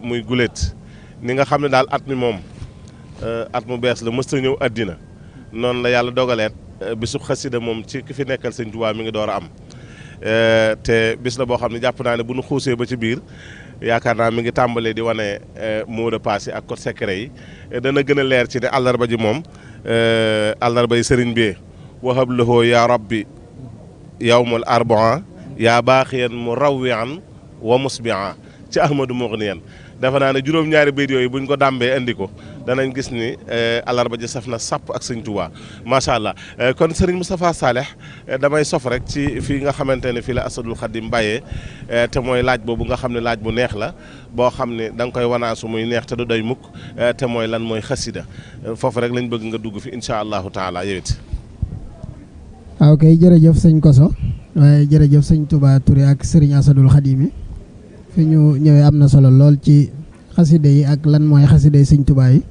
muy guléet ni nga xam ne daal at mi moom at mu bees la mës ta ñëw àddina noonu la yàlla dogaleet bisub xasida moom ci ki fi nekkal sëñ Tuubaa mi ngi door a am te bis la boo xam ne jàpp naa ne bu nu xuusee ba ci biir yaakaar naa mi ngi tàmbalee di wane mot de passe yi ak code secret yi dana gën a leer ci ne àllarba ji moom àllarba yi sëriñ bi wahab lahoo yaa rabbi yawmul arbaa yaa baaxiyan mu rawwian wa musbian ci ahmadu mughniyan dafa naa ne juróom-ñaari bayt yooyu buñ ko dàmbee indi ko danañ gis ni àllarba ji saf na sàpp ak sëñ Tuubaa macha allah kon sëriñ Moustapha Saleh damay sof rek ci fii nga xamante ne fii la Asadul Xadim bàyyee te mooy laaj boobu nga xam ne laaj bu neex la boo xam ne da nga koy wanaasu muy neex te du doy mukk te mooy lan mooy xasida foofu rek lañ bëgg nga dugg fi incha allahu taala yowit waaw kay jërëjëf sëñ Koso waaye jërëjëf sëñ Touba Touré ak sëriñ Asadul Xadim yi fi ñu ñëwee am na solo lool ci xasida yi ak lan mooy xasida yi sëñ Tuubaa yi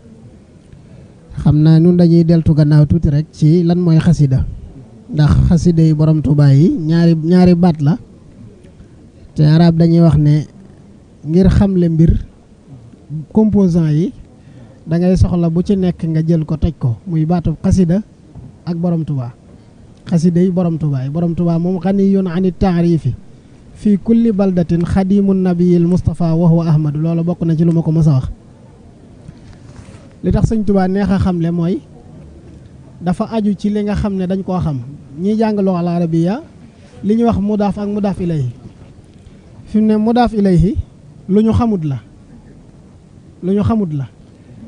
xam naa ñun dañuy deltu gannaaw tuuti rek ci lan mooy xasida ndax xasida yi borom Tuubaa yi ñaari baat la te arab dañuy wax ne ngir xamle mbir composant yi da ngay soxla bu ci nekk nga jël ko toj ko muy baatu xasida ak borom Tuubaa xasida yi borom Tuubaa moom ganiyun ani taarifi fii kulli baldatin xadimu nabiyil Moustapha wa huwa Ahmadu loolu bokk na ci lu ma ko mës a wax li tax sëñ Tuubaa neex a xamle mooy dafa aju ci li nga xam ne dañ koo xam ñiy jàng lugha al arabiya li ñuy wax mudaaf ak mudaaf ilayhi fi mu ne mudaaf ilayhi lu ñu xamut la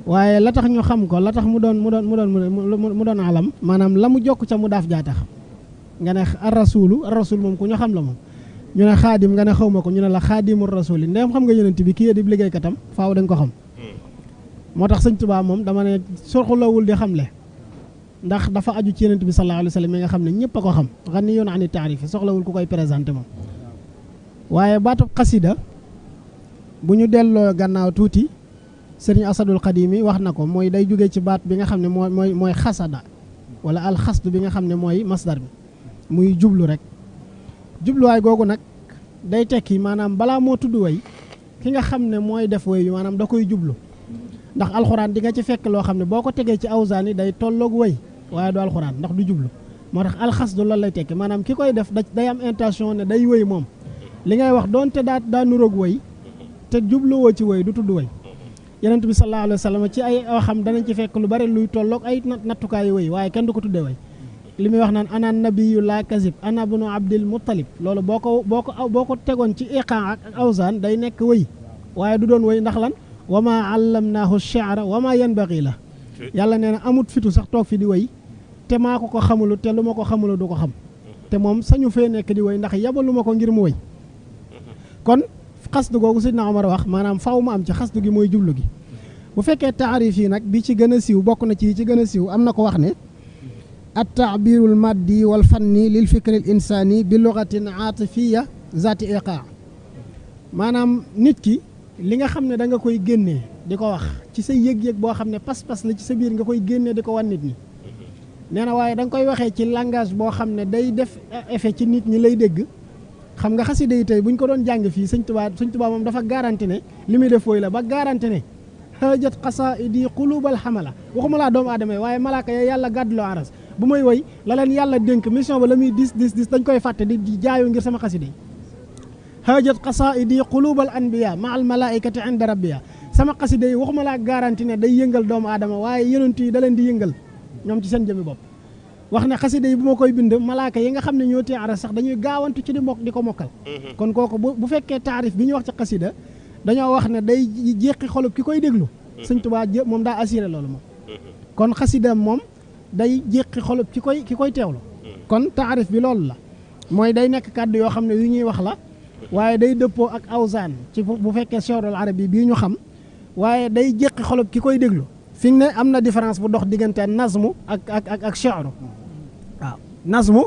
waaye la tax ñu xam ko la tax mu doon alam maanaam la mu jokk ca mudaaf jaa tax nga ne ar rasul moom ku ñu xam la moom ñu ne xaadim nga ne xaw ma ko ñu ne la xaadimul rasul yi ndeyam xam nga yonent bi kii di liggéeykatam faaw dañ ko xam moo tax sëñ Tuubaa moom dama ne soxlawul di xamle ndax dafa aju ci yonent bi sallallahu alayhi wa sallam mi nga xam ne ñëpp a ko xam ganiyun ani taarif soxlawul ku koy présenté moom waaye baatub xasida bu ñu delloo gannaaw tuuti sëriñ Asadul Xadim yi wax na ko mooy day jógee ci baat bi nga xam ne mooy xasada wala alxasdu bi nga xam ne mooy masdar bi muy jublu rek jubluwaay googu nag day tekki maanaam balaa moo tudd way ki nga xam ne mooy def way maanaam da koy jublu ndax alxuraan di nga ci fekk loo xam ne boo ko tegee ci awsaan yi day tolloog way waaye du alxuraan ndax du jublu moo tax alxasdu loolu lay tekki maanaam ki koy def day am intention ne day way moom li ngay wax doonte daa nuroog way te jubluwoo ci way du tudd way yonent bi sallallahu alayhi wa sallam ci ay waxam danañ ci fekk lu bari luy tolloog ay nattukaayu way waaye kenn du ko tuddee way li muy wax naan ana nabiyu la kazib ana bunu abdil muttalib loolu boo ko tegoon ci iqaa ak awsaan day nekk wëy waaye du doon wëy ndax lan wa ma allamnaahu shi'ra wa ma yanbaghi la yàlla nee na amut fitu sax toog fi di wëy te maa ko xamulu te lu ma ko xamulu du ko xam te moom sañu fee nekk di wëy ndax yabalu ma ko ngir mu wëy kon xasdu googu Seydina Omar wax maanaam faw mu am ci xasdu gi mooy jublu gi bu fekkee taarif yi nag bi ci gën a siiw bokk na ci gën a siiw am na ko wax ne at-ta'birul maddi wal fanni lil fikri al insani bi lughatin aatifiya zaati iqaa maanaam nit ki li nga xam ne da nga koy génnee di ko wax ci sa yëg-yëg boo xam ne pas-pas la ci sa biir nga koy génnee di ko wan nit ñi nee na waaye da nga koy waxee ci langage boo xam ne day def effet ci nit ñi lay dégg xam nga xasida yi tey buñ ko doon jàng fii sëñ Tuubaa moom dafa garanti ne li muy def fooy la ba garanti ne hajat qasaidi qulubal hamala waxuma laa doomu aadama yi waaye malaaka ya yàlla gàdduloo aras bu may woy la leen yàlla dénk mission ba la muy dis dañ koy fàtte di jaayu ngir sama xasida yi hajat qasaidi qulubal anbiya ma al malaikati inda rabbiya sama xasida yi waxuma laa garanti ne day yëngal doomu aadama waaye yonent yi da leen di yëngal ñoom ci seen jëmi bopp wax ne xasida yi bu ma koy bind malaaka yi nga xam ne ñoo tee aras sax dañuy gaawantu ci di ko mokkal kon kooku bu fekkee taarif bi ñu wax ci xasida dañoo wax ne day jéqi xolub ki koy déglu sëñ Tuubaa moom daa assuré loolu moom kon xasida moom day jéqi xolub ki koy teewlu kon taarif bi loolu la mooy day nekk kàddu yoo xam ne yu ñuy wax la waaye day dëppoo ak awsaan ci bu fekkee shi'rul arabi bii ñu xam waaye day jéqi xolub ki koy déglu fi ne am na différence bu dox diggante nazmu ak shi'ru waaw nazmu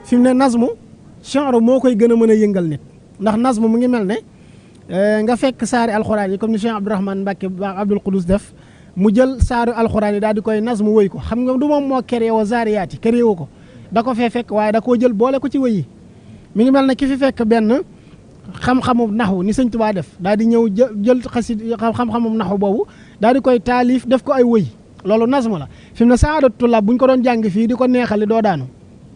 fi mu ne nazmu shi'ru moo koy gën a mën a yëngal nit ndax nazmu mu ngi mel ne nga fekk saari alxuraan yi comme ni Cheikh Abdourahmane Mbacke Abdoul Quddus def mu jël saari alxuraan yi daal di koy nazmu wëy ko xam nga du moom moo créé wa zaariyaat yi créé wu ko da ko fee fekk waaye da koo jël boole ko ci wëy yi mi ngi mel ne ki fi fekk benn xam-xamu naxu ni sëñ Tuubaa def daal di ñëw jël xam-xamu naxu boobu daal di koy taalif def ko ay wëy loolu nazmu la fi mu ne saadatu tullaab bu ñu ko doon jàng fii di ko neexali doo daanu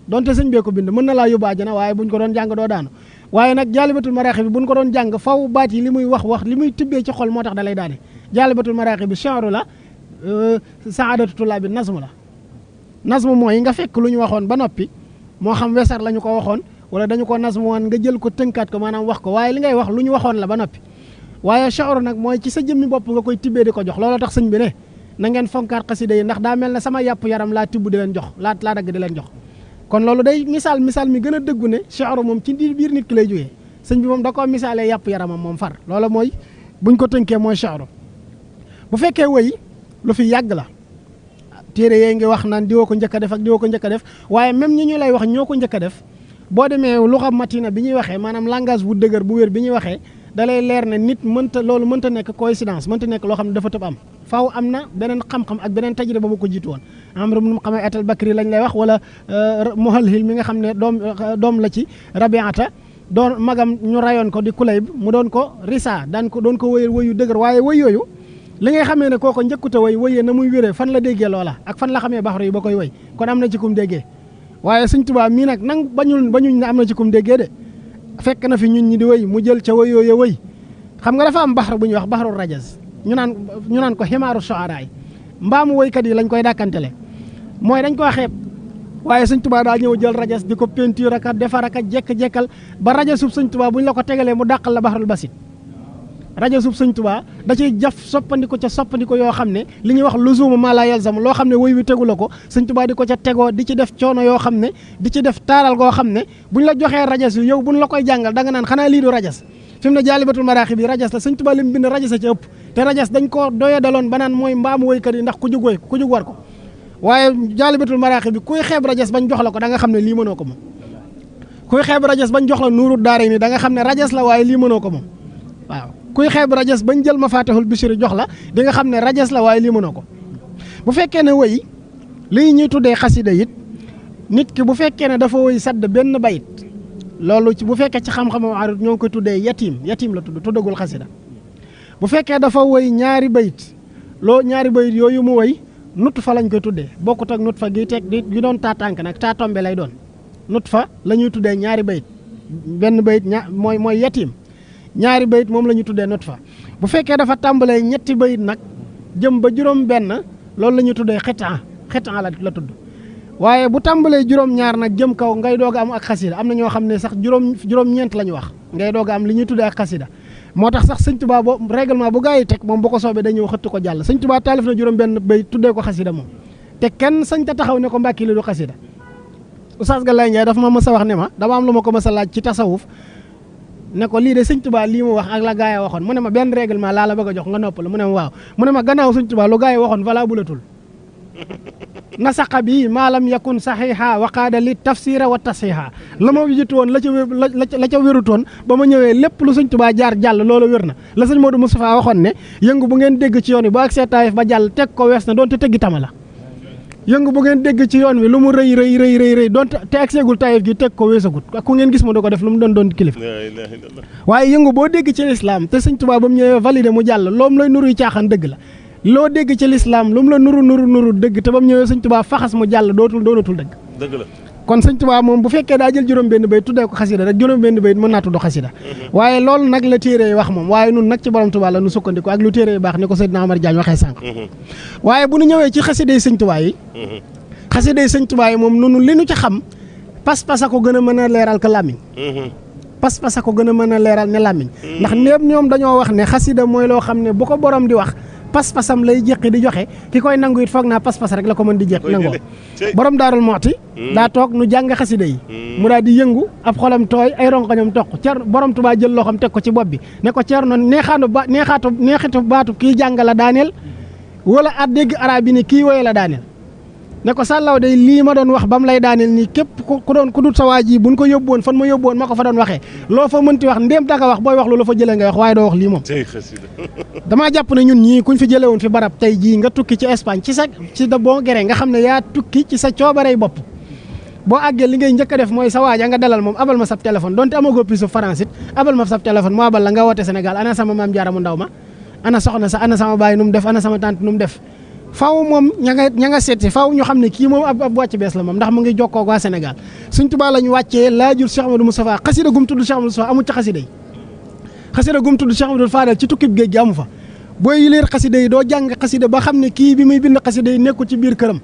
donte sëñ bee ko bind mën na laa yóbbu àjjana waaye bu ñu ko doon jàng doo daanu waaye nag jaalibatul maraaxib bi bu ñu ko doon jàng faw baat yi li muy wax li muy tibbee ci xol moo tax da lay daane jaalibatul maraaxib bi shi'ru la saadatu tullaab bi nazmu la nazmu mooy nga fekk lu ñu waxoon ba noppi moo xam wesar la ñu ko waxoon wala dañu ko nazmu woon nga jël ko tënkaat ko maanaam wax ko waaye li ngay wax lu ñu waxoon la ba noppi waaye shi'ru nag mooy ci sa jëmmi bopp nga koy tibbee di ko jox loolu tax sëñ bi ne na ngeen fonkaat xasida yi ndax daa mel ne sama yàpp yaram laa tibb di leen jox laa dagg di leen jox kon loolu day misaal mi gën a dëggu ne shi'ru moom ci biir nit ki lay jógee sëñ bi moom da koo misaalee yàpp yaramam moom far loolu mooy buñ ko tënkee mooy shi'ru bu fekkee wëy lu fi yàgg la téere yee ngi wax naan diwoo ko njëkk a def ak diwoo ko njëkk a def waaye même ñi ñu lay wax ñoo ko njëkk a def boo demee luxa matina bi ñuy waxee maanaam langage bu dëgër bu wér bi ñuy waxee da lay leer ne nit loolu mënta nekk coïncidence mënta nekk loo xam ne dafa tëb am faaw am na beneen xam-xam ak beneen tajriba ba mu ko jiitu woon Amr ibn Muhammad al-Bakri lañ lay wax wala Muhalhil mi nga xam ne doom la ci Rabiata doon magam ñu rayoon ko di Kulayb mu doon ko risa doon ko wëyal wëyu dëgër waaye wëy yooyu li ngay xamee ne kooko njëkkute wëyee na muy wéree fan la déggee loola ak fan la xamee baxru yi ba koy wëy kon am na ci kum déggee waaye Sëñ Tuubaa mii nag bañuñ ne am na ci kum déggee de fekk na fi ñun ñi di wëy mu jël ca wëy yooyu wëy xam nga dafa am baxru bu ñuy wax baxru rajaz ñu naan ko ximaaru soaraay mbaamu wëykat yi lañ koy dàkkantele mooy dañ koo xeeb waaye Sëñ Tuubaa daa ñëw jël rajas di ko peinture aka defar aka jekk-jekkal ba rajasub Sëñ Tuubaa bu ñu la ko tegalee mu dàqal la baxarul basit rajasub Sëñ Tuubaa da ciy jaf soppandiko yoo xam ne li ñuy wax luzuuma maa laa yalzam loo xam ne woy wi tegu la ko Sëñ Tuubaa di ko ca tegoo di ci def coono yoo xam ne di ci def taaral goo xam ne buñ la joxee rajas yu yow buñ la koy jàngal da nga naan xanaa lii du rajas fi mu ne jaalibatul maraaxib bi rajas la Sëñ Tuubaa li mu bind rajas a ci ëpp te rajas dañ ko doye daloon ba naan mooy mbaamu woykat yi ndax ku jug war ko waaye jaalibatul maraaxib bi kuy xeeb rajas bañ jox la ko da nga xam ne lii mënoo ko moom kuy xeeb rajas bañ jox la nuuru daara ni da nga xam ne rajas la waaye lii mënoo ko moom waaw kuy xeeb rajas bañ jël mafaatihul bichri jox la di nga xam ne rajas la waaye lii mënoo ko bu fekkee ne wëy lii ñuy tuddee xasida it nit ki bu fekkee ne dafa wëy sadd benn bayit loolu ci bu fekkee ci xam-xamu arut ñoo ngi koy tuddee yatim la tuddagul xasida bu fekkee dafa wëy ñaari bayit yooyu mu wëy nut fa lañ koy tuddee bokkut ak nut fa gi teg gi doon taatànk nag taatombe lay doon nut fa la ñuy tuddee ñaari bayit benn bayit mooy yatim ñaari bayit moom la ñuy tuddee nut fa bu fekkee dafa tàmbalee ñetti bayit nag jëm ba juróom benn loolu la ñuy tuddee xitan la tudd waaye bu tàmbalee juróom-ñaar nag jëm kaw ngay doog a am ak xasida am na ñoo xam ne sax juróom-ñeent la ñu wax ngay doog a am li ñuy tuddee ak xasida moo tax sax Sëñ Tuubaa règlement bu gaa yi teg moom bu ko soobee dañëw xëtt ko jàll Sëñ Tuubaa taalif na juróom benn bay tuddee ko xasida moom te kenn sañ ta taxaw ne ko mbàkki li du xasida Oustaz Galaye Ndiaye dafa ma mës a wax ne ma dama am lu ma ko mës a laaj ci tasawuf ne ko lii de Sëñ Tuubaa lii mu wax ak la gaa yi waxoon mu ne ma benn règlement laa la bëgg a jox nga noppal mu ne ma waaw mu ne ma gannaaw Sëñ Tuubaa lu gaa yi waxoon valaa bulatul nasaqa bi maalam yakun saxiixa waqaada li tafsira wa tasiha la ma jiitu woon la ca wérutoon ba ma ñëwee lépp lu Sëñ Tuubaa jaar jàll loolu wér na la sëñ Modou Moustapha waxoon ne yëngu bu ngeen dégg ci yoon wi bu ak see taayif ba jàll teg ko wees na doonte teggi tama la yëngu bu ngeen dégg ci yoon wi lu mu rëy doonte te ak seegul taayif gi teg ko weesagut ak ku ngeen gis mu da ko def lu mu doon kilif waaye yëngu boo dégg ci lislaam te Sëñ Tuubaa ba mu ñëwee validé mu jàll loom lay nuruy caaxaan dëgg la loo dégg ci lislaam lu mu la nuru dëgg te ba mu ñëwee Sëñ Tuubaa faxas mu jàll doonatul dëgg la kon Sëñ Tuubaa moom bu fekkee daa jël juróom benn bayit tuddee ko xasida rek juróom benn bayit mën naa tudd xasida waaye loolu nag la téere yi wax moom waaye nun nag ci borom Tuubaa la nu sukkandiku ak lu téere yi baax ni ko Seydina Omar Diagne waxee sànq waaye bu nu ñëwee ci xasida yi Sëñ Tuubaa yi xasida yi Sëñ Tuubaa yi moom nunu li nu ci xam pas-pas a ko gën a mën a leeral ka làmmiñ pas-pas a ko gën a mën a leeral ne làmmiñ ndax népp ñoom dañoo wax ne xasida mooy loo xam ne bu ko borom di wax pas-pasam lay jéqi di joxe ki koy nangu it foog naa pas-pas rek la ko mën di jéq nangoo borom Daarul Muxti daa toog nu jàng xasida yi mu daal di yëngu ab xolam tooy ay rongoñam toq cer borom Tuubaa jël loxoom teg ko ci bopp bi ne ko cer noonu neexitu baatu kii jàng la daaneel wala at dégg arab yi ni kii woye la daaneel ne ko sàllaw day lii ma doon wax ba mu lay daaneel nii képp ku dut sa waa ji buñ ko yóbbuwoon fan ma yóbbuwoon ma ko fa doon waxee loo fa mënti wax ndéem danga wax booy wax lu la fa jëlee ngay wax waaye doo wax lii moom damaa jàpp ne ñun ñii kuñ fi jëlee woon fi barab tey jii nga tukki ci Espagne ci da bon gré nga xam ne yaa tukki ci sa coobarey bopp boo àggee li ngay njëkk a def mooy sa waaja nga dalal moom abal ma sab téléphone donte amagoo pisu France it abal ma sab téléphone mu abal la nga woote Sénégal ana sama maam Jaara mu ndaw ma ana soxna sa ana sama baay nu mu def ana sama tante nu mu def faaw moom ña nga seeti faaw ñu xam ne kii moom ab wàcc bees la moom ndax mu ngi jokkoo waa Sénégal Sëñ Tuubaa la ñu wàccee laajul Cheikh Amadou Moustapha xasida gum tudd Cheikh Amadou Moustapha amul ci xasida yi xasida gum tudd Cheikh Amadou Fadal ci tukkib géej gi amu fa booy liir xasida yi doo jàng xasida ba xam ne kii bi muy bind xasida yi nekkul ci biir këram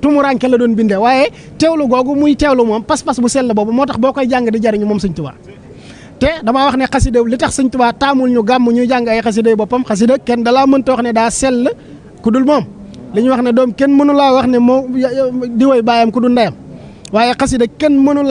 tumuranke la doon bindee waaye teewlu googu muy teewlu moom pas-pas bu sell boobu moo tax boo koy jàng di jariñu moom Sëñ Tuubaa te damaa wax ne xasida li tax Sëñ Tuubaa taamul ñu gàmm ñuy jàng ay xasida yi boppam xasida kenn dalaa mënta wax ne daa sell ku dul moom li ñuy wax ne doom kenn mënu laa wax ne moo di woy baayam ku dul ndeyam waaye xasida kenn mënu